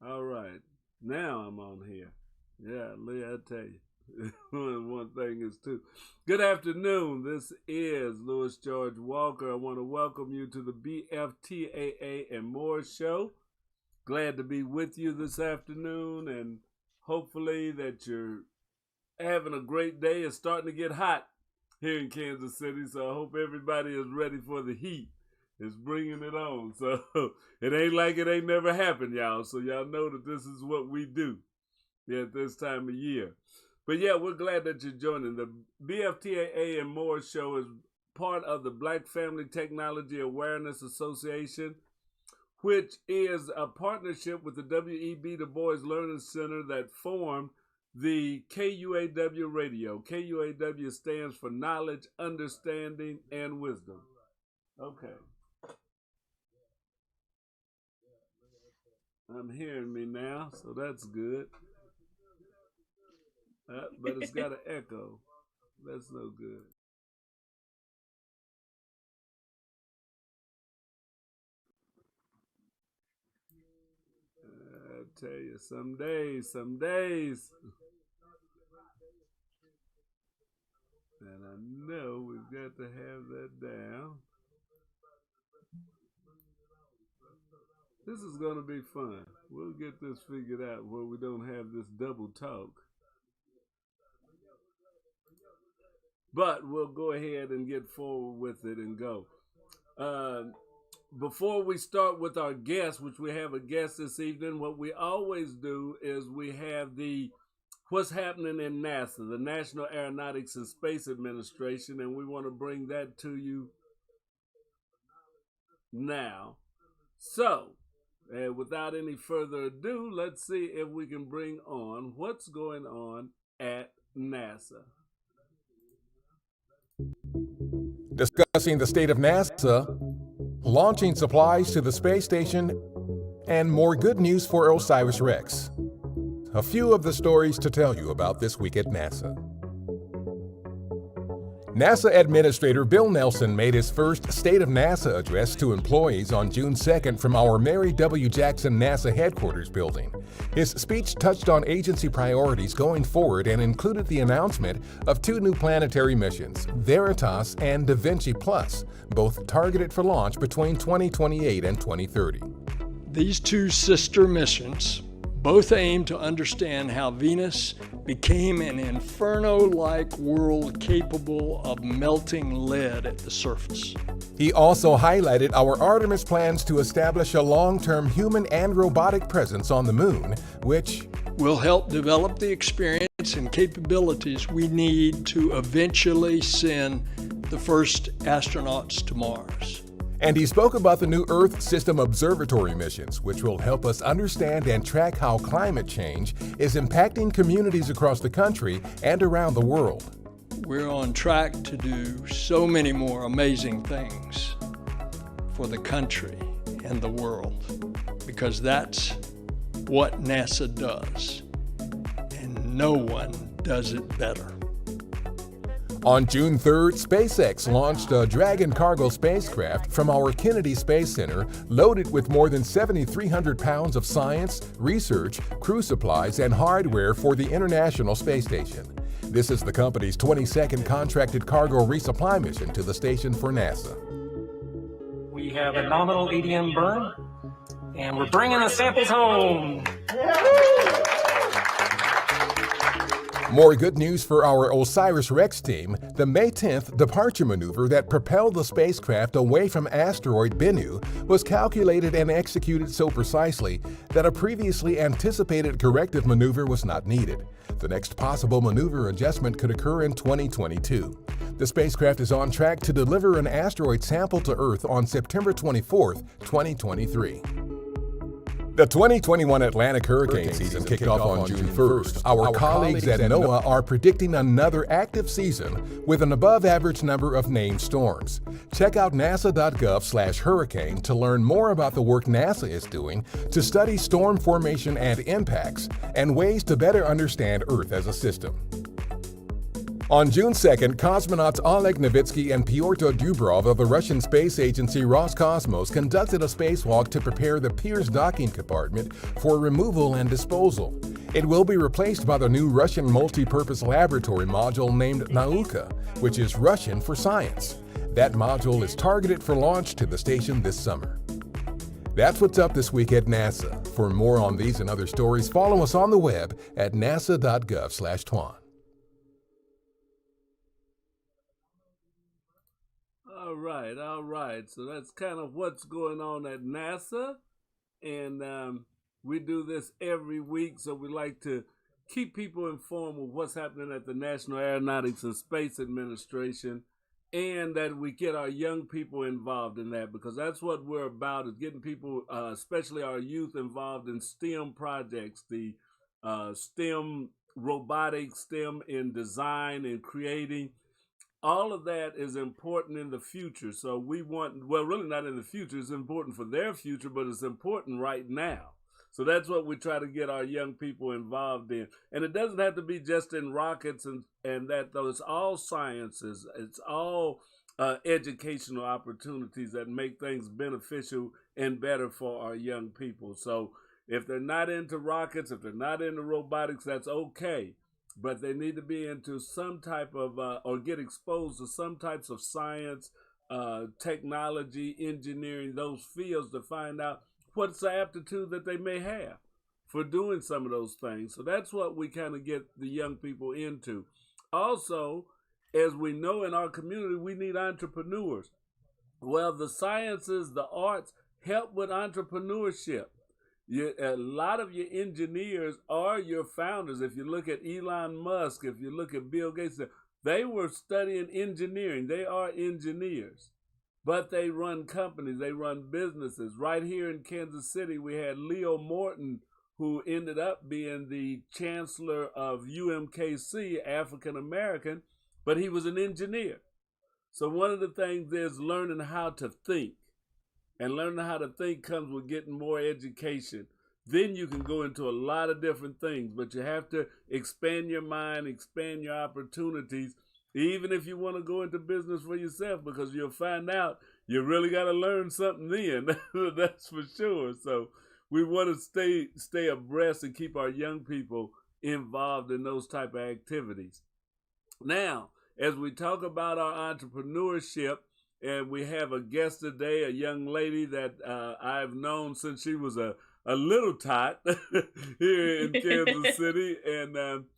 All right. Now I'm on here. Yeah, Lee, I tell you. One thing is two. Good afternoon. This is Louis George Walker. I want to welcome you to the BFTAA and More show. Glad to be with you this afternoon, and hopefully that you're having a great day. It's starting to get hot here in Kansas City, so I hope everybody is ready for the heat. It's bringing it on. So it ain't like it ain't never happened, y'all. So y'all know that this is what we do at this time of year. But yeah, we're glad that you're joining. The BFTAA and More show is part of the Black Family Technology Awareness Association, which is a partnership with the W.E.B. Du Bois Learning Center that formed the KUAW radio. KUAW stands for Knowledge, Understanding, and Wisdom. Okay. I'm hearing me now, so that's good. But it's got an echo. That's no good. I tell you, some days. And I know we've got to have that down. This is going to be fun. We'll get this figured out where we don't have this double talk. But we'll go ahead and get forward with it and go. Before we start with our guest, which we have a guest this evening, what we always do is we have the what's happening in NASA, the National Aeronautics and Space Administration, and we want to bring that to you now. So, without any further ado, let's see if we can bring on what's going on at NASA. Discussing the state of NASA, launching supplies to the space station, and more good news for OSIRIS-REx. A few of the stories to tell you about this week at NASA. NASA Administrator Bill Nelson made his first State of NASA address to employees on June 2nd from our Mary W. Jackson NASA headquarters building. His speech touched on agency priorities going forward and included the announcement of 2 new planetary missions, Veritas and Da Vinci Plus, both targeted for launch between 2028 and 2030. These 2 sister missions both aim to understand how Venus became an inferno-like world capable of melting lead at the surface. He also highlighted our Artemis plans to establish a long-term human and robotic presence on the moon, which will help develop the experience and capabilities we need to eventually send the first astronauts to Mars. And he spoke about the new Earth System Observatory missions, which will help us understand and track how climate change is impacting communities across the country and around the world. We're on track to do so many more amazing things for the country and the world, because that's what NASA does, and no one does it better. On June 3rd, SpaceX launched a Dragon cargo spacecraft from our Kennedy Space Center loaded with more than 7,300 pounds of science, research, crew supplies, and hardware for the International Space Station. This is the company's 22nd contracted cargo resupply mission to the station for NASA. We have a nominal ADM burn, and we're bringing the samples home. More good news for our OSIRIS-REx team, the May 10th departure maneuver that propelled the spacecraft away from asteroid Bennu was calculated and executed so precisely that a previously anticipated corrective maneuver was not needed. The next possible maneuver adjustment could occur in 2022. The spacecraft is on track to deliver an asteroid sample to Earth on September 24th, 2023. The 2021 Atlantic hurricane season kicked off on June 1st. Our colleagues at NOAA are predicting another active season with an above-average number of named storms. Check out nasa.gov/hurricane to learn more about the work NASA is doing to study storm formation and impacts and ways to better understand Earth as a system. On June 2nd, cosmonauts Oleg Novitsky and Pyotr Dubrov of the Russian space agency Roscosmos conducted a spacewalk to prepare the Pirs docking compartment for removal and disposal. It will be replaced by the new Russian multi-purpose laboratory module named Nauka, which is Russian for science. That module is targeted for launch to the station this summer. That's what's up this week at NASA. For more on these and other stories, follow us on the web at nasa.gov/twan. All right. So that's kind of what's going on at NASA. And we do this every week, so we like to keep people informed of what's happening at the National Aeronautics and Space Administration, and that we get our young people involved in that, because that's what we're about, is getting people, especially our youth, involved in STEM projects, the STEM robotics, STEM in design and creating. All of that is important in the future. So we want, well, really not in the future. It's important for their future, but it's important right now. So that's what we try to get our young people involved in. And it doesn't have to be just in rockets and that, though. It's all sciences. It's all educational opportunities that make things beneficial and better for our young people. So if they're not into rockets, if they're not into robotics, that's okay. But they need to be into some type of, or get exposed to some types of science, technology, engineering, those fields, to find out what's the aptitude that they may have for doing some of those things. So that's what we kind of get the young people into. Also, as we know in our community, we need entrepreneurs. Well, the sciences, the arts help with entrepreneurship. A lot of your engineers are your founders. If you look at Elon Musk, if you look at Bill Gates, they were studying engineering. They are engineers, but they run companies, they run businesses. Right here in Kansas City, we had Leo Morton, who ended up being the chancellor of UMKC, African American, but he was an engineer. So one of the things is learning how to think. And learning how to think comes with getting more education. Then you can go into a lot of different things, but you have to expand your mind, expand your opportunities, even if you want to go into business for yourself, because you'll find out you really got to learn something then. That's for sure. So we want to stay abreast and keep our young people involved in those type of activities. Now, as we talk about our entrepreneurship, and we have a guest today, a young lady that I've known since she was a little tot here in Kansas City, and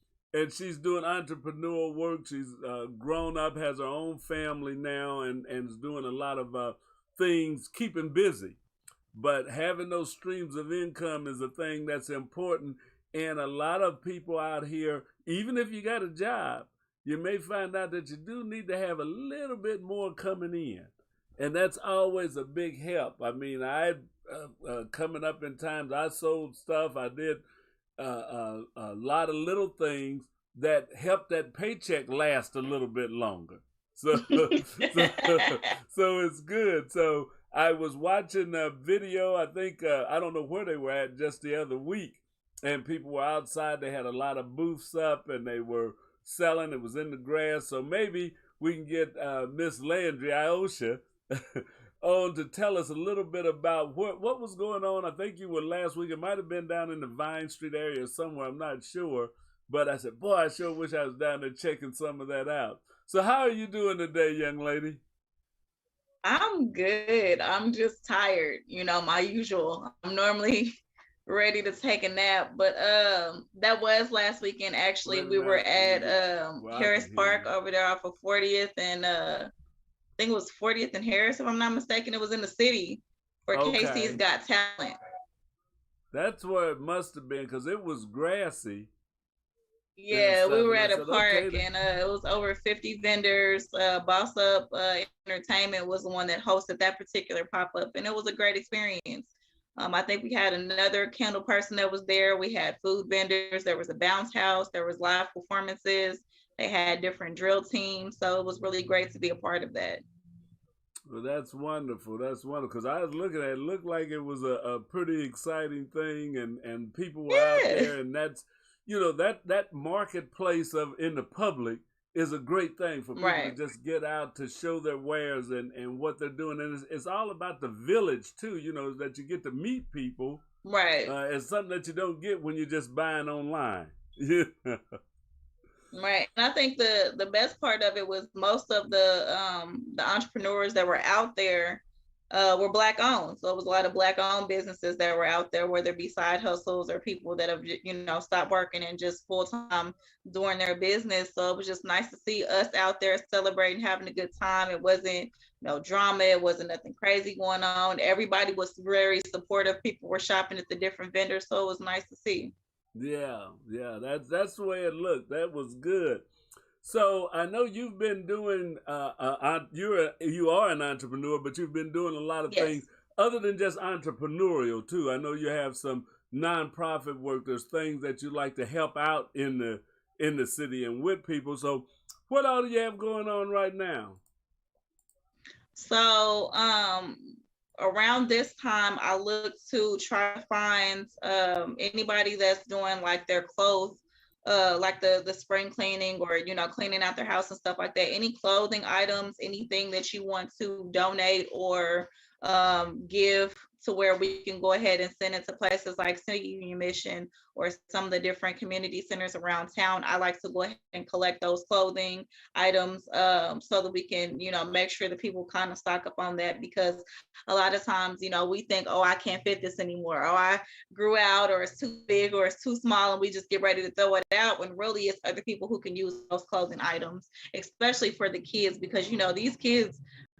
she's doing entrepreneurial work. She's grown up, has her own family now, and is doing a lot of things, keeping busy. But having those streams of income is a thing that's important. And a lot of people out here, even if you got a job, you may find out that you do need to have a little bit more coming in. And that's always a big help. I mean, coming up in times, I sold stuff. I did a lot of little things that helped that paycheck last a little bit longer. So it's good. So I was watching a video, I think, I don't know where they were at, just the other week. And people were outside. They had a lot of booths up, and they were selling. It was in the grass. So maybe we can get Miss Landry Iosha on to tell us a little bit about what was going on. I think you were last week. It might have been down in the Vine Street area somewhere. I'm not sure. But I said, boy, I sure wish I was down there checking some of that out. So how are you doing today, young lady? I'm good. I'm just tired. You know, my usual. I'm normally ready to take a nap, but that was last weekend. Actually, we were at Harris Park over there off of 40th and I think it was 40th and Harris, if I'm not mistaken. It was in the city for KC's Got Talent. That's where it must have been, because it was grassy. Yeah, we were at a park, and it was over 50 vendors. Boss Up Entertainment was the one that hosted that particular pop-up, and it was a great experience. I think we had another candle person that was there. We had food vendors. There was a bounce house. There was live performances. They had different drill teams. So it was really great to be a part of that. Well, that's wonderful. That's wonderful. Because I was looking at it, it looked like it was a pretty exciting thing, and people were out there. And that's, you know, that marketplace in the public is a great thing for people Right. to just get out to show their wares and what they're doing. And it's all about the village too, you know, that you get to meet people. Right. It's something that you don't get when you're just buying online. Right. And I think the best part of it was most of the entrepreneurs that were out there were Black owned. So it was a lot of Black owned businesses that were out there, whether it be side hustles or people that have, you know, stopped working and just full time doing their business. So it was just nice to see us out there celebrating, having a good time. It wasn't no drama. It wasn't nothing crazy going on. Everybody was very supportive. People were shopping at the different vendors. So it was nice to see. Yeah, that's the way it looked. That was good. So I know you've been doing. You are an entrepreneur, but you've been doing a lot of Yes. things other than just entrepreneurial too. I know you have some nonprofit work. There's things that you like to help out in the city and with people. So what all do you have going on right now? So around this time, I look to try to find anybody that's doing like their clothes, like the spring cleaning or, you know, cleaning out their house and stuff like that. Any clothing items, anything that you want to donate or give to where we can go ahead and send it to places like City Union Mission or some of the different community centers around town. I like to go ahead and collect those clothing items so that we can, you know, make sure that people kind of stock up on that, because a lot of times, you know, we think, oh, I can't fit this anymore. Oh, I grew out, or it's too big or it's too small, and we just get ready to throw it out, when really it's other people who can use those clothing items, especially for the kids, because, you know, these kids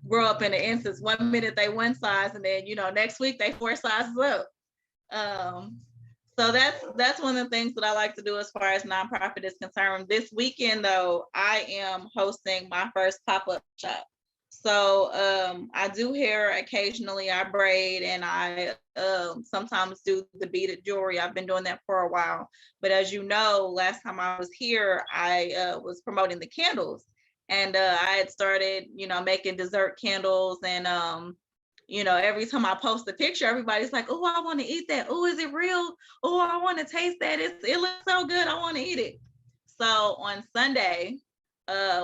grow up in the instance, 1 minute they one size and then, you know, next week they 4 sizes up. So that's one of the things that I like to do as far as nonprofit is concerned. This weekend though, I am hosting my first pop-up shop. So I do hair occasionally, I braid, and I sometimes do the beaded jewelry. I've been doing that for a while. But as you know, last time I was here, I was promoting the candles. And I had started, you know, making dessert candles. And, you know, every time I post a picture, everybody's like, oh, I want to eat that. Oh, is it real? Oh, I want to taste that. It looks so good. I want to eat it. So on Sunday,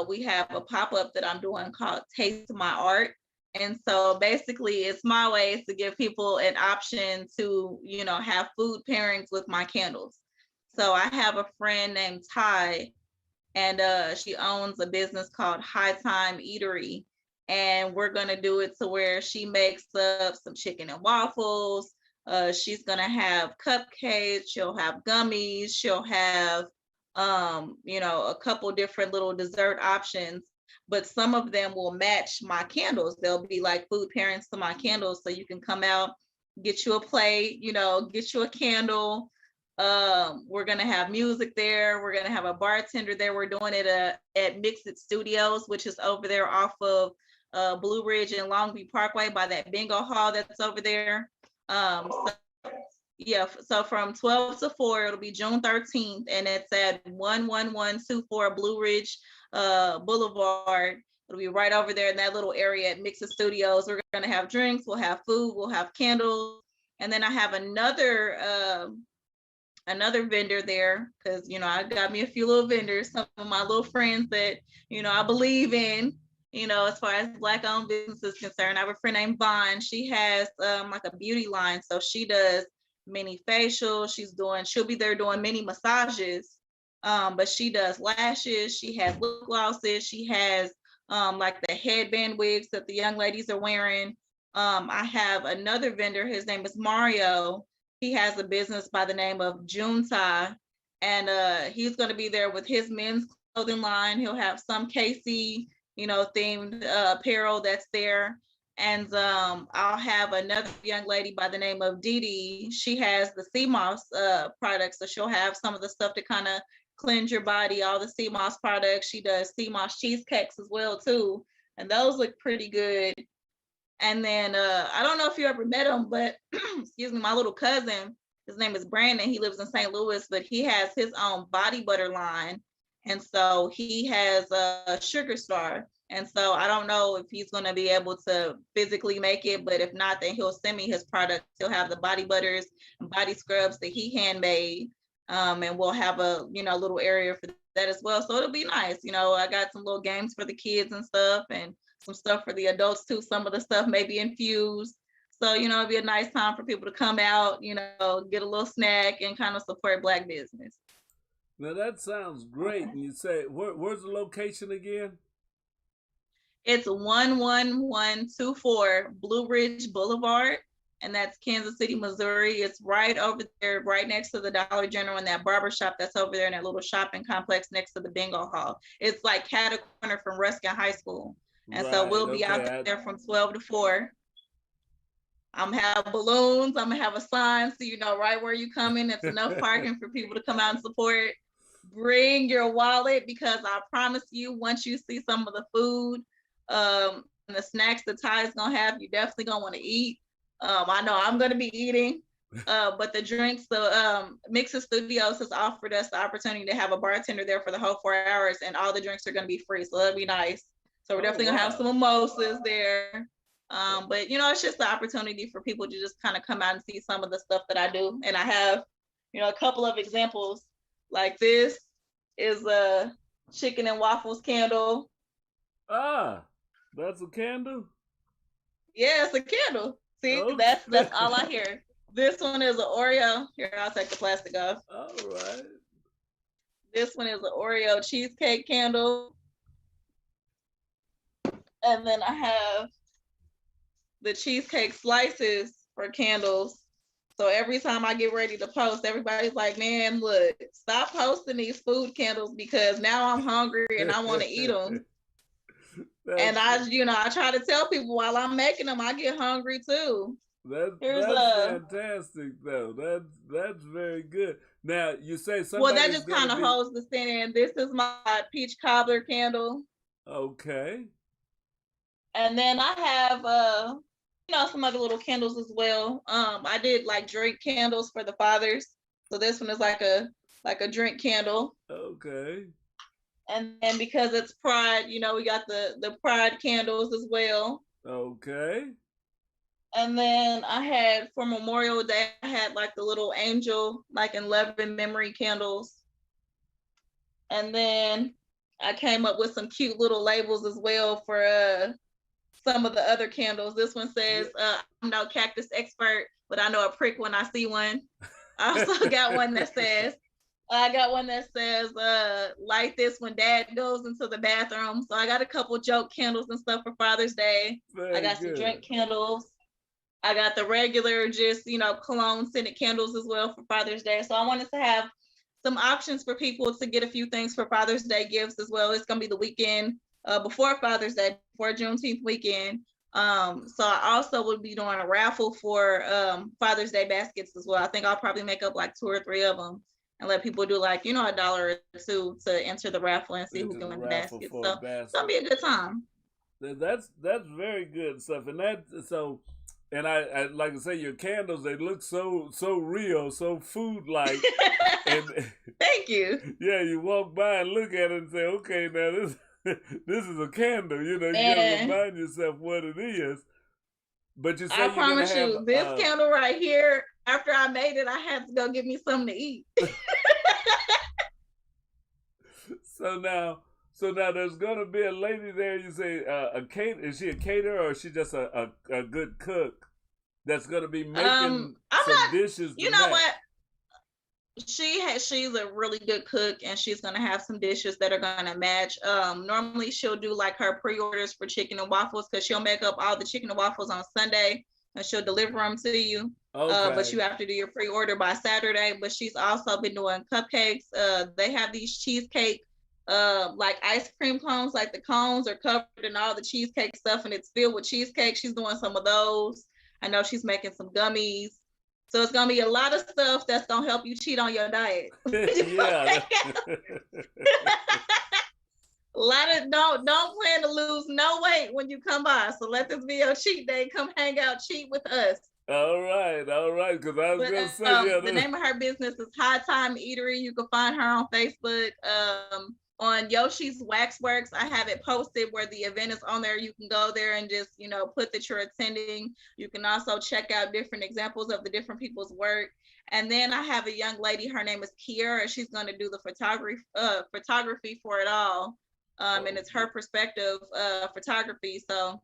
we have a pop-up that I'm doing called Taste My Art. And so basically it's my way to give people an option to, you know, have food pairings with my candles. So I have a friend named Ty, and she owns a business called High Time Eatery. And we're gonna do it to where she makes up some chicken and waffles. She's gonna have cupcakes, she'll have gummies, she'll have you know, a couple different little dessert options, but some of them will match my candles. They'll be like food pairings to my candles. So you can come out, get you a plate, you know, get you a candle. We're gonna have music there. We're gonna have a bartender there. We're doing it at Mix It Studios, which is over there off of Blue Ridge and Longview Parkway by that bingo hall that's over there. So from 12 to 4, it'll be June 13th, and it's at 11124 Blue Ridge Boulevard. It'll be right over there in that little area at Mix It Studios. We're gonna have drinks, we'll have food, we'll have candles, and then I have another vendor there, because, you know, I got me a few little vendors, some of my little friends that, you know, I believe in, you know, as far as Black owned business is concerned. I have a friend named Vaughn. She has like a beauty line. So she does mini facials. She'll be there doing mini massages, but she does lashes. She has lip glosses. She has like the headband wigs that the young ladies are wearing. I have another vendor. His name is Mario. He has a business by the name of Juntai, and he's going to be there with his men's clothing line. He'll have some Casey, you know, themed apparel that's there. And I'll have another young lady by the name of Dee. She has the sea moss products, so she'll have some of the stuff to kind of cleanse your body, all the sea moss products. She does sea moss cheesecakes as well too, and those look pretty good. And then I don't know if you ever met him, but excuse me, my little cousin, his name is Brandon. He lives in St. Louis, but he has his own body butter line. And so he has a Sugar Star. And so I don't know if he's going to be able to physically make it, but if not, then he'll send me his products. He'll have the body butters and body scrubs that he handmade. And we'll have a, you know, little area for that as well. So it'll be nice. I got some little games for the kids and stuff, and some stuff for the adults too. Some of the stuff may be infused. So, it'll be a nice time for people to come out, get a little snack and kind of support Black business. Now that sounds great. And you say, where's the location again? It's 11124 Blue Ridge Boulevard, and that's Kansas City, Missouri. It's right over there, right next to the Dollar General and that barber shop that's over there in that little shopping complex next to the bingo hall. It's like cat a corner from Ruskin High School. And so we'll be out there from 12 to 4. I'm gonna have balloons. I'm gonna have a sign so you know right where you come in. It's enough parking for people to come out and support. Bring your wallet, because I promise you, once you see some of the food and the snacks that Ty's gonna have, you definitely gonna want to eat. I know I'm gonna be eating, but the drinks, the Mixer Studios has offered us the opportunity to have a bartender there for the whole 4 hours, and all the drinks are gonna be free, so that'll be nice. So we're definitely gonna have some mimosas there. But it's just the opportunity for people to just kind of come out and see some of the stuff that I do. And I have, a couple of examples. Like this is a chicken and waffles candle. Ah, that's a candle? Yeah, it's a candle. See, okay. That's all I hear. This one is an Oreo. Here, I'll take the plastic off. All right. This one is an Oreo cheesecake candle. And then I have the cheesecake slices for candles. So every time I get ready to post, everybody's like, man, look, stop posting these food candles because now I'm hungry and I want to eat them. And I try to tell people while I'm making them, I get hungry too. That's fantastic though. That's very good. Now you say something. Well, that just kind of holds the scent in. This is my peach cobbler candle. Okay. And then I have some other little candles as well. I did like drink candles for the fathers. So this one is like a drink candle. Okay. And then because it's Pride, we got the Pride candles as well. Okay. And then I had for Memorial Day, I had like the little angel, like in love and memory candles. And then I came up with some cute little labels as well for some of the other candles. This one says, I'm no cactus expert, but I know a prick when I see one. I also got one that says, light this when dad goes into the bathroom. So I got a couple joke candles and stuff for Father's Day. I got some drink candles. I got the regular, just, cologne scented candles as well for Father's Day. So I wanted to have some options for people to get a few things for Father's Day gifts as well. It's going to be the weekend before Father's Day, before Juneteenth weekend. So I also will be doing a raffle for Father's Day baskets as well. I think I'll probably make up like 2 or 3 of them and let people do like, $1 or $2 to enter the raffle and see who can win the basket. So it's gonna be a good time. That's very good stuff. And I like to say, your candles, they look so real, so food-like. Thank you. Yeah, you walk by and look at it and say, okay, now this is a candle. You gotta remind yourself what it is. But you say I promise you, this candle right here, after I made it, I had to go get me something to eat. So now there's gonna be a lady there. You say is she a caterer or is she just a good cook that's gonna be making dishes? You know what? She's a really good cook and she's gonna have some dishes that are gonna match. Normally she'll do like her pre-orders for chicken and waffles because she'll make up all the chicken and waffles on Sunday and she'll deliver them to you. Okay. But you have to do your pre-order by Saturday. But she's also been doing cupcakes. They have these cheesecake like ice cream cones, like the cones are covered in all the cheesecake stuff and it's filled with cheesecake. She's doing some of those. I know she's making some gummies. So it's gonna be a lot of stuff that's gonna help you cheat on your diet. Yeah. A lot of don't plan to lose no weight when you come by. So let this be your cheat day. Come hang out, cheat with us. All right. Because I was gonna say, the name of her business is High Time Eatery. You can find her on Facebook. on Yoshi's Waxworks, I have it posted where the event is on there. You can go there and just, put that you're attending. You can also check out different examples of the different people's work. And then I have a young lady, her name is Kiera. She's going to do the photography for it all. And it's her perspective photography. So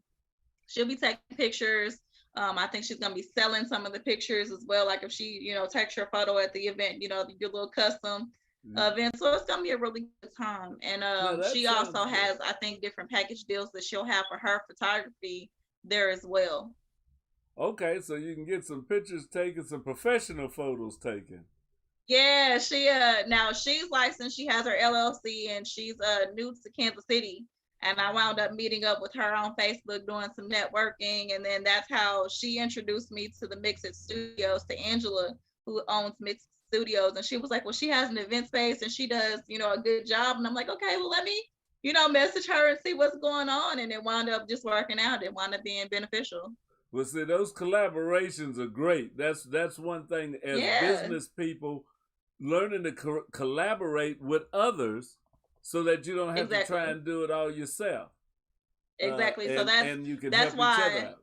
she'll be taking pictures. I think she's going to be selling some of the pictures as well. Like if she, takes your photo at the event, your little custom event. So it's going to be a really good time. And she also has, I think, different package deals that she'll have for her photography there as well. Okay, so you can get some pictures taken, some professional photos taken. Yeah, now she's licensed. She has her LLC, and she's new to Kansas City. And I wound up meeting up with her on Facebook, doing some networking, and then that's how she introduced me to the Mix It Studios, to Angela, who owns Mix It Studios. And she was like, well, she has an event space and she does, a good job. And I'm like, okay, well, let me, message her and see what's going on. And it wound up just working out. It wound up being beneficial. Well, see, those collaborations are great. That's one thing as business people, learning to collaborate with others so that you don't have to try and do it all yourself. Exactly. So that's why.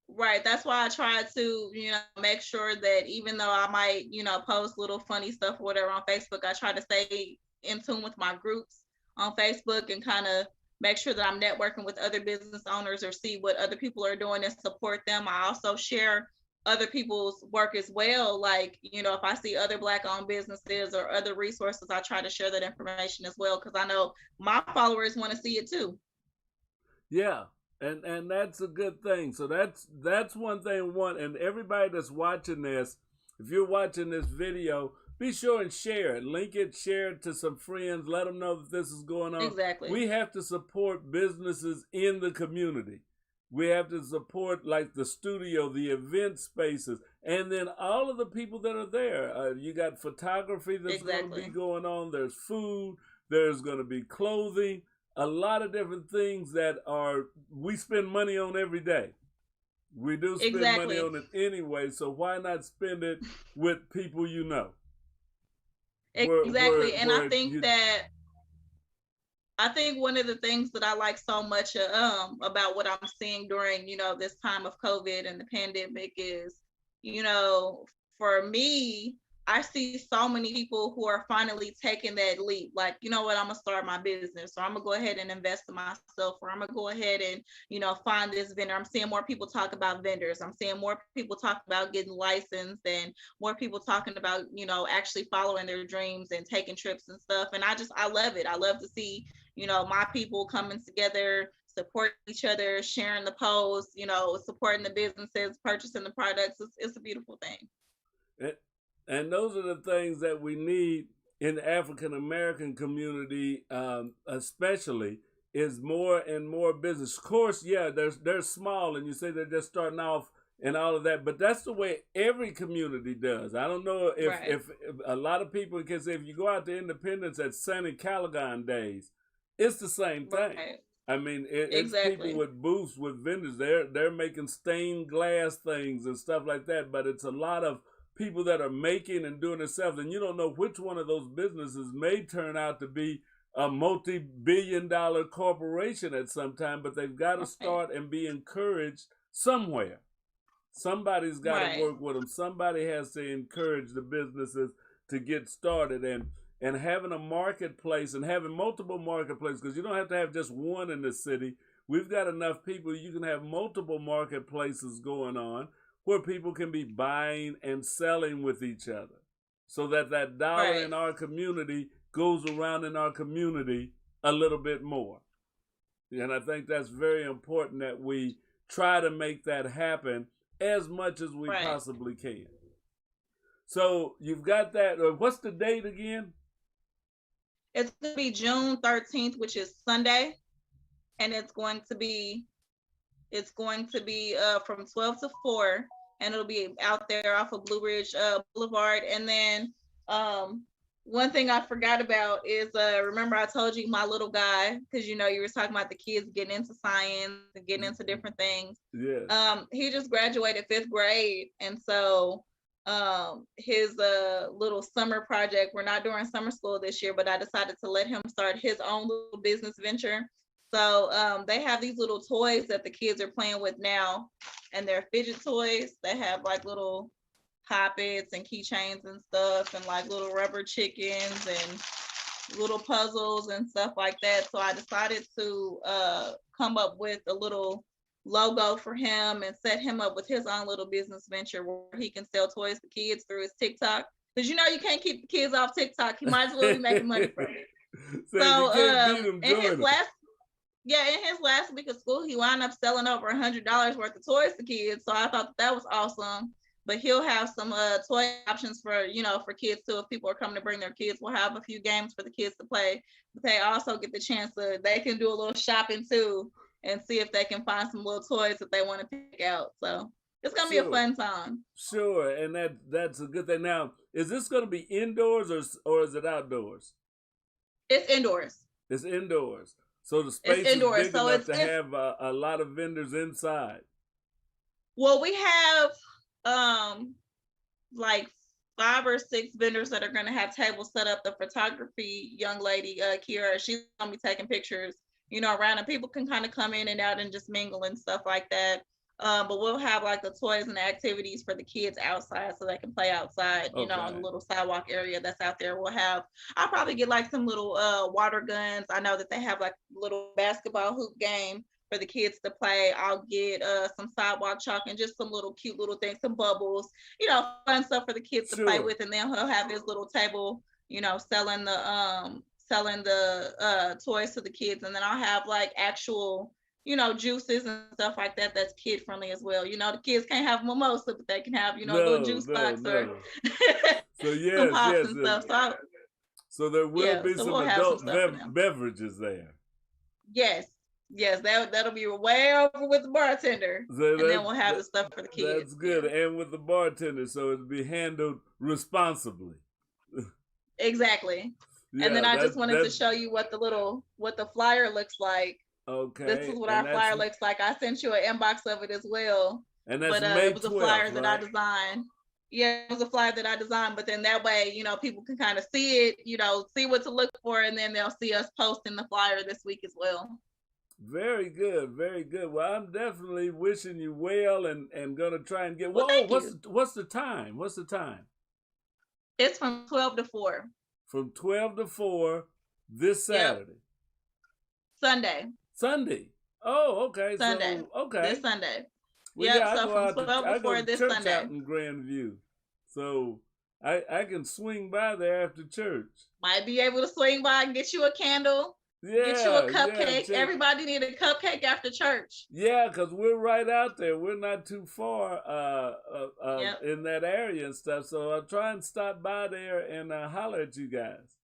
Right. That's why I try to, make sure that even though I might, post little funny stuff or whatever on Facebook, I try to stay in tune with my groups on Facebook and kind of make sure that I'm networking with other business owners or see what other people are doing and support them. I also share other people's work as well. Like, if I see other Black-owned businesses or other resources, I try to share that information as well, because I know my followers want to see it too. Yeah, and that's a good thing. So that's one thing. And everybody that's watching this, if you're watching this video, be sure and share it. Link it, share it to some friends. Let them know that this is going on. Exactly. We have to support businesses in the community. We have to support like the studio, the event spaces, and then all of the people that are there. You got photography that's going to be going on. There's food. There's going to be clothing. A lot of different things that we spend money on every day. We do spend money on it anyway, so why not spend it with people you know? Exactly. And I think one of the things that I like so much about what I'm seeing during, this time of COVID and the pandemic is, for me, I see so many people who are finally taking that leap. Like, you know what, I'm going to start my business, or I'm going to go ahead and invest in myself, or I'm going to go ahead and, find this vendor. I'm seeing more people talk about vendors. I'm seeing more people talk about getting licensed, and more people talking about, actually following their dreams and taking trips and stuff. And I love it. I love to see, my people coming together, supporting each other, sharing the posts, supporting the businesses, purchasing the products. It's a beautiful thing. And those are the things that we need in the African American community, especially, is more and more business. Of course, yeah, they're small, and you say they're just starting off and all of that, but that's the way every community does. I don't know if a lot of people can say, if you go out to Independence at Sunny Callaghan days, it's the same thing. Right. I mean, it's people with booths, with vendors. They're making stained glass things and stuff like that, but it's a lot of people that are making and doing themselves, and you don't know which one of those businesses may turn out to be a multi-billion-dollar corporation at some time, but they've got to start and be encouraged somewhere. Somebody's got to work with them. Somebody has to encourage the businesses to get started, and having a marketplace and having multiple marketplaces, because you don't have to have just one in the city. We've got enough people. You can have multiple marketplaces going on where people can be buying and selling with each other, so that dollar in our community goes around in our community a little bit more. And I think that's very important, that we try to make that happen as much as we possibly can. So you've got that. What's the date again? It's going to be June 13th, which is Sunday. And it's going to be from 12 to 4, and it'll be out there off of Blue Ridge Boulevard. And then one thing I forgot about is, remember I told you my little guy, because you were talking about the kids getting into science and getting into different things. Yeah. He just graduated 5th grade, and so his little summer project. We're not doing summer school this year, but I decided to let him start his own little business venture. So they have these little toys that the kids are playing with now, and they're fidget toys. They have like little poppets and keychains and stuff, and like little rubber chickens and little puzzles and stuff like that. So I decided to come up with a little logo for him and set him up with his own little business venture where he can sell toys to kids through his TikTok. Because you know you can't keep the kids off TikTok. He might as well be making money from it. So in his last week of school, he wound up selling over $100 worth of toys to kids. So I thought that was awesome. But he'll have some toy options for, you know, for kids too. If people are coming to bring their kids, we'll have a few games for the kids to play. But they also get the chance to, they can do a little shopping too and see if they can find some little toys that they want to pick out. So it's gonna be a fun time. Sure, and that's a good thing. Now, is this gonna be indoors or is it outdoors? It's indoors. It's indoors. So the space is big enough to have a lot of vendors inside. Well, we have like 5 or 6 vendors that are going to have tables set up. The photography young lady, Kira, she's going to be taking pictures, you know, around, and people can kind of come in and out and just mingle and stuff like that. But we'll have like the toys and the activities for the kids outside so they can play outside, you know, in the little sidewalk area that's out there. I'll probably get like some little water guns. I know that they have like a little basketball hoop game for the kids to play. I'll get some sidewalk chalk and just some little cute little things, some bubbles, you know, fun stuff for the kids to play with. And then he'll have his little table, you know, selling the toys to the kids. And then I'll have like actual, you know, juices and stuff like that that's kid friendly as well. You know, the kids can't have mimosa, but they can have, you know, a little juice box or so some pops and stuff. So there will be some adult beverages there. Yes, that'll be way over with the bartender. So and then we'll have the stuff for the kids. That's good. And with the bartender, so it'll be handled responsibly. Exactly. Yeah, and then I just wanted to show you what the flyer looks like. Okay. This is what our flyer looks like. I sent you an inbox of it as well. And that's May it was a flyer that I designed. Yeah, it was a flyer that I designed, but then that way, you know, people can kind of see it, you know, see what to look for, and then they'll see us posting the flyer this week as well. Very good, very good. Well, I'm definitely wishing you well and gonna try and get. Well, what's the time? What's the time? It's from 12 to 4. From 12 to 4 this Saturday. Yep. Sunday. Oh, okay. Sunday. So, okay. This Sunday. Well, yeah, so from 12 to 4 this Sunday. Out in Grandview. So I can swing by there after church. Might be able to swing by and get you a candle. Yeah, get you a cupcake. Yeah, everybody need a cupcake after church. Yeah, because we're right out there. We're not too far in that area and stuff. So I'll try and stop by there and holler at you guys.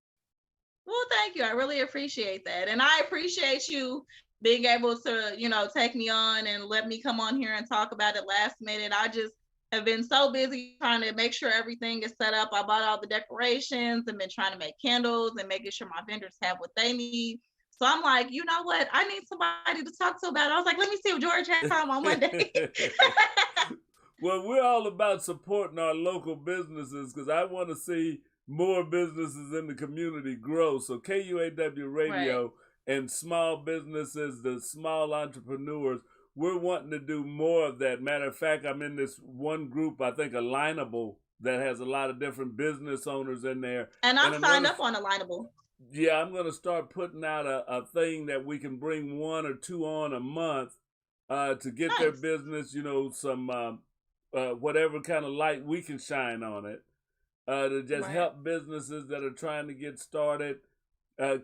Well, thank you. I really appreciate that. And I appreciate you being able to, you know, take me on and let me come on here and talk about it last minute. I just have been so busy trying to make sure everything is set up. I bought all the decorations and been trying to make candles and making sure my vendors have what they need. So I'm like, you know what? I need somebody to talk to about it. I was like, let me see if George has time on Monday. Well, we're all about supporting our local businesses because I want to see more businesses in the community grow. So KUAW Radio and small businesses, the small entrepreneurs, we're wanting to do more of that. Matter of fact, I'm in this one group, I think Alignable, that has a lot of different business owners in there. And I'm signed up on Alignable. Yeah, I'm going to start putting out a thing that we can bring 1 or 2 on a month to get their business, you know, some whatever kind of light we can shine on it to just help businesses that are trying to get started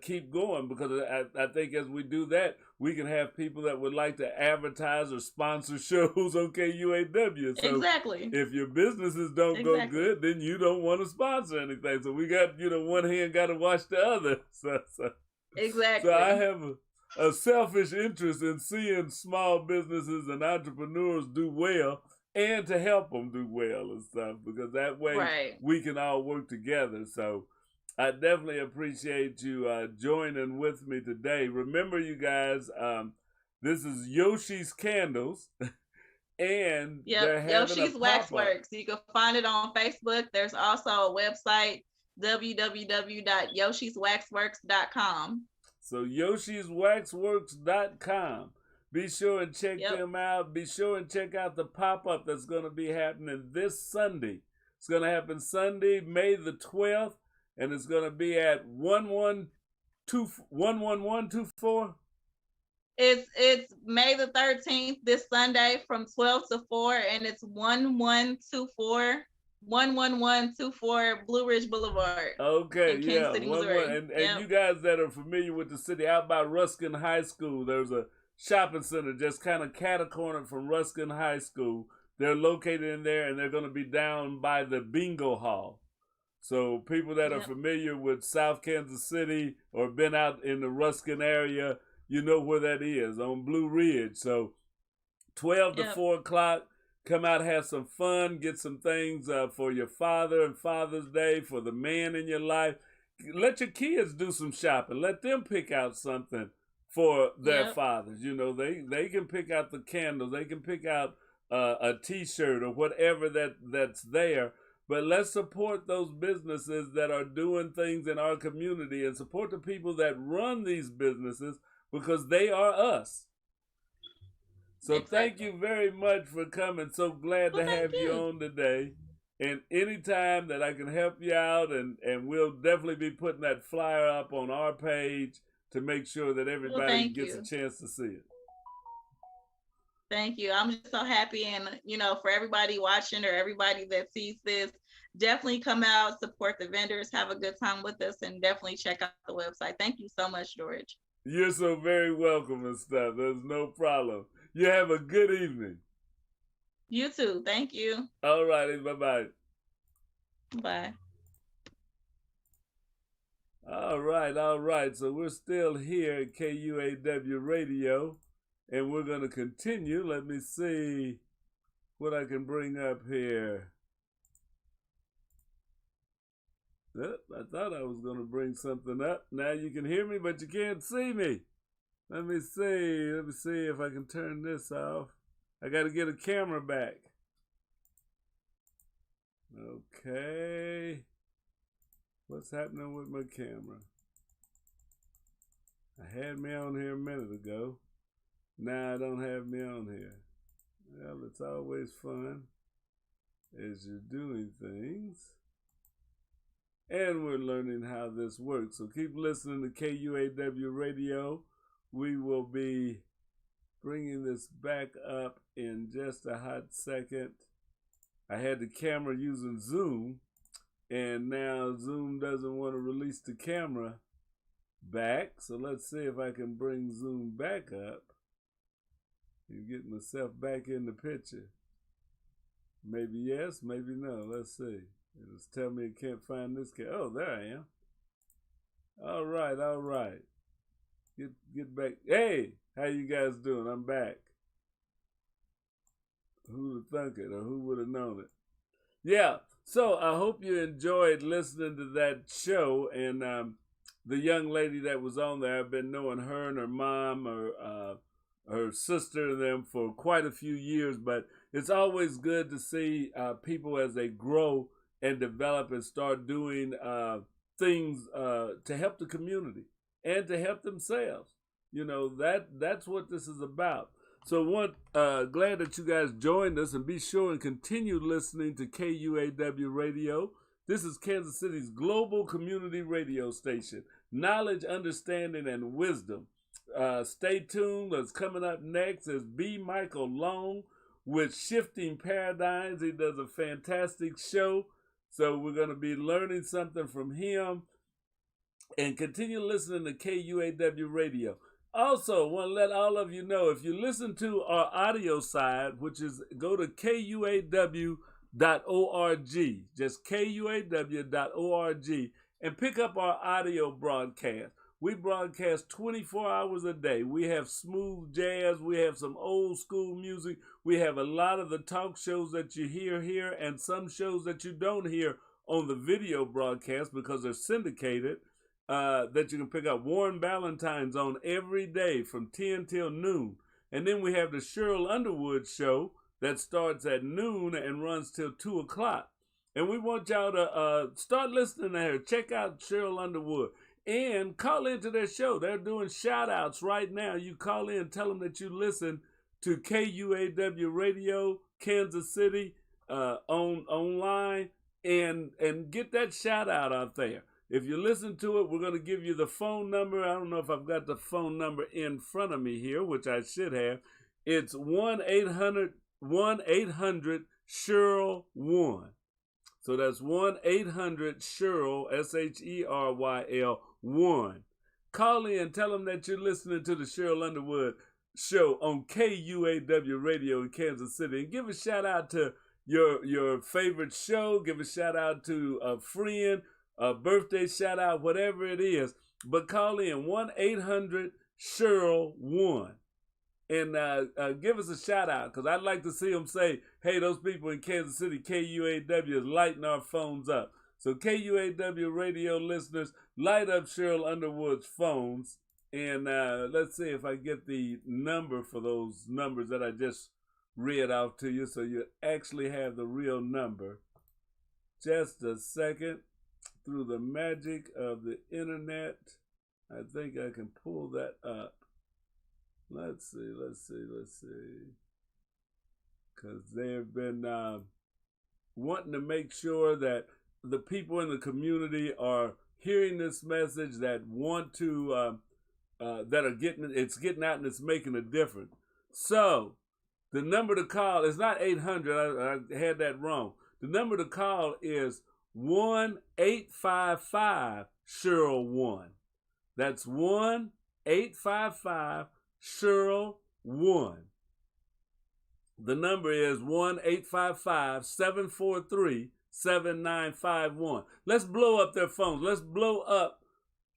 keep going. Because I think as we do that, we can have people that would like to advertise or sponsor shows on KUAW. So exactly. If your businesses don't go good, then you don't want to sponsor anything. So we got, you know, one hand got to wash the other. So exactly. So I have a selfish interest in seeing small businesses and entrepreneurs do well and to help them do well and stuff, because that way we can all work together. So I definitely appreciate you joining with me today. Remember, you guys, this is Yoshi's Candles, And Yep, they're having Yoshi's a Waxworks. You can find it on Facebook. There's also a website, www.yoshiswaxworks.com. So yoshiswaxworks.com. Be sure and check Yep. them out. Be sure and check out the pop-up that's going to be happening this Sunday. It's going to happen Sunday, May the 12th, and it's going to be at 11124. It's May the 13th, this Sunday from 12 to 4, and it's 11124 Blue Ridge Boulevard. Okay, in yeah. Kansas City, Missouri. And Yep. you guys that are familiar with the city, out by Ruskin High School, there's a shopping center just kind of cat-a-corner from Ruskin High School. They're located in there, and they're going to be down by the bingo hall. So people that are familiar with South Kansas City or been out in the Ruskin area, you know where that is, on Blue Ridge. So 12 to 4 o'clock, come out, have some fun, get some things for your father and Father's Day, for the man in your life. Let your kids do some shopping. Let them pick out something for their fathers. You know, they can pick out the candles. They can pick out a T-shirt or whatever that's there. But let's support those businesses that are doing things in our community and support the people that run these businesses, because they are us. So thank you very much for coming. So glad to have you on today. And anytime that I can help you out, and we'll definitely be putting that flyer up on our page to make sure that everybody gets a chance to see it. Thank you. I'm just so happy. And, you know, for everybody watching or everybody that sees this, definitely come out, support the vendors, have a good time with us, and definitely check out the website. Thank you so much, George. You're so very welcome and stuff. There's no problem. You have a good evening. You too. Thank you. All righty. Bye-bye. Bye. All right. So we're still here at KUAW Radio, and we're going to continue. Let me see what I can bring up here. I thought I was going to bring something up. Now you can hear me, but you can't see me. Let me see if I can turn this off. I got to get a camera back. Okay. What's happening with my camera? I had me on here a minute ago. Now I don't have me on here. Well, it's always fun as you're doing things. And we're learning how this works. So keep listening to KUAW Radio. We will be bringing this back up in just a hot second. I had the camera using Zoom, and now Zoom doesn't want to release the camera back. So let's see if I can bring Zoom back up and get myself back in the picture. Maybe yes, maybe no. Let's see. It'll tell me it can't find this. Oh, there I am. All right. Get back. Hey, how you guys doing? I'm back. Who'd have thunk it, or who would have known it? Yeah. So I hope you enjoyed listening to that show, and the young lady that was on there, I've been knowing her and her mom, or her sister and them for quite a few years, but it's always good to see people as they grow and develop and start doing things to help the community and to help themselves. You know, that's what this is about. So glad that you guys joined us, and be sure and continue listening to KUAW Radio. This is Kansas City's global community radio station. Knowledge, understanding, and wisdom. Stay tuned. What's coming up next is B. Michael Long with Shifting Paradigms. He does a fantastic show. So we're going to be learning something from him, and continue listening to KUAW Radio. Also, I want to let all of you know, if you listen to our audio side, which is go to KUAW.org, just KUAW.org, and pick up our audio broadcast. We broadcast 24 hours a day. We have smooth jazz. We have some old school music. We have a lot of the talk shows that you hear here, and some shows that you don't hear on the video broadcast because they're syndicated, that you can pick up. Warren Ballantyne's on every day from 10 till noon. And then we have the Cheryl Underwood show that starts at noon and runs till 2 o'clock. And we want y'all to start listening to her. Check out Cheryl Underwood and call into their show. They're doing shout outs right now. You call in, tell them that you listen to KUAW Radio, Kansas City, online, and get that shout out there. If you listen to it, we're going to give you the phone number. I don't know if I've got the phone number in front of me here, which I should have. It's 1-800-Cheryl-1. So that's 1-800-Cheryl, SHERYL 1. Call in, tell them that you're listening to the Cheryl Underwood Show on KUAW Radio in Kansas City. And give a shout out to your favorite show. Give a shout out to a friend, a birthday shout out, whatever it is. But call in 1-800-Cheryl-1. And give us a shout out, because I'd like to see them say, hey, those people in Kansas City, KUAW, is lighting our phones up. So KUAW radio listeners, light up Cheryl Underwood's phones. And let's see if I get the number for those numbers that I just read out to you, so you actually have the real number. Just a second. Through the magic of the internet, I think I can pull that up. Let's see. Because they've been wanting to make sure that the people in the community are hearing this message, that want to, that are getting out and it's making a difference. So the number to call is not 800. I had that wrong. The number to call is 1-855-Cheryl-1. That's 1-855-Cheryl-1. The number is 1-855-743-7951. Let's blow up their phones. Let's blow up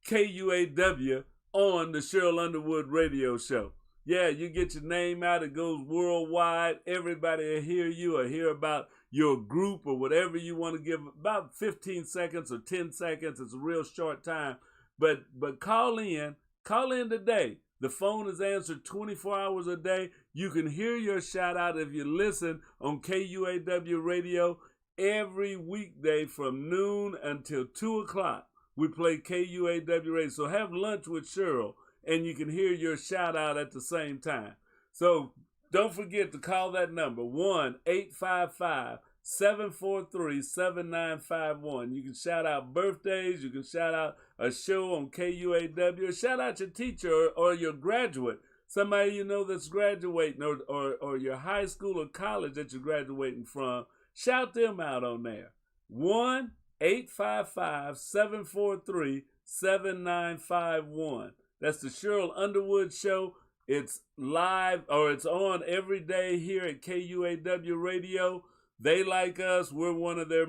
KUAW on the Cheryl Underwood Radio Show. Yeah, you get your name out. It goes worldwide. Everybody will hear you or hear about your group or whatever you want to give. About 15 seconds or 10 seconds. It's a real short time. But call in today. The phone is answered 24 hours a day. You can hear your shout out if you listen on KUAW Radio every weekday from noon until 2 o'clock. We play KUAW Radio. So have lunch with Cheryl and you can hear your shout out at the same time. So don't forget to call that number, 1-855-743-7951. You can shout out birthdays. You can shout out a show on KUAW. Shout out your teacher or your graduate, somebody you know that's graduating, or your high school or college that you're graduating from. Shout them out on there. 1-855-743-7951. That's the Cheryl Underwood Show. It's live, or it's on every day here at KUAW Radio. They like us. We're one of their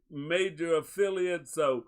major affiliates. So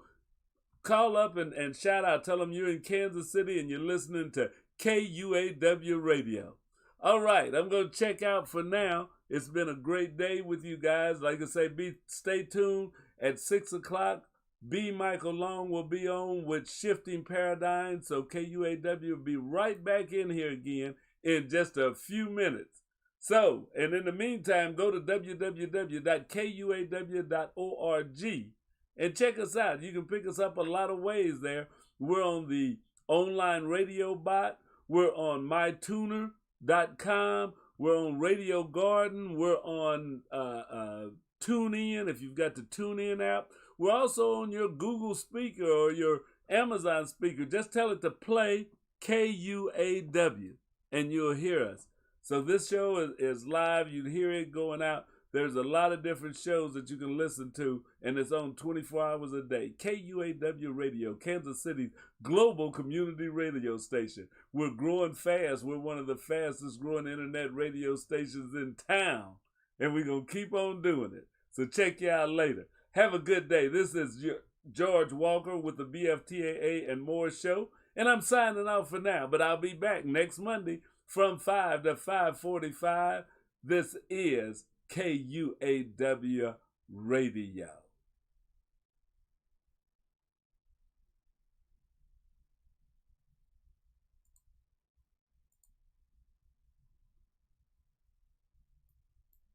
call up and shout out. Tell them you're in Kansas City and you're listening to KUAW Radio. All right, I'm going to check out for now. It's been a great day with you guys. Like I say, stay tuned at 6 o'clock. B. Michael Long will be on with Shifting Paradigms. So KUAW will be right back in here again in just a few minutes. So, and in the meantime, go to www.kuaw.org and check us out. You can pick us up a lot of ways there. We're on the online radio bot. We're on mytuner.com. We're on Radio Garden. We're on TuneIn, if you've got the TuneIn app. We're also on your Google speaker or your Amazon speaker. Just tell it to play KUAW and you'll hear us. So this show is live. You hear it going out. There's a lot of different shows that you can listen to, and it's on 24 hours a day. KUAW Radio, Kansas City's global community radio station. We're growing fast. We're one of the fastest growing internet radio stations in town, and we're going to keep on doing it. So check you out later. Have a good day. This is George Walker with the BFTAA and More Show, and I'm signing off for now, but I'll be back next Monday from 5 to 5:45. This is KUAW Radio.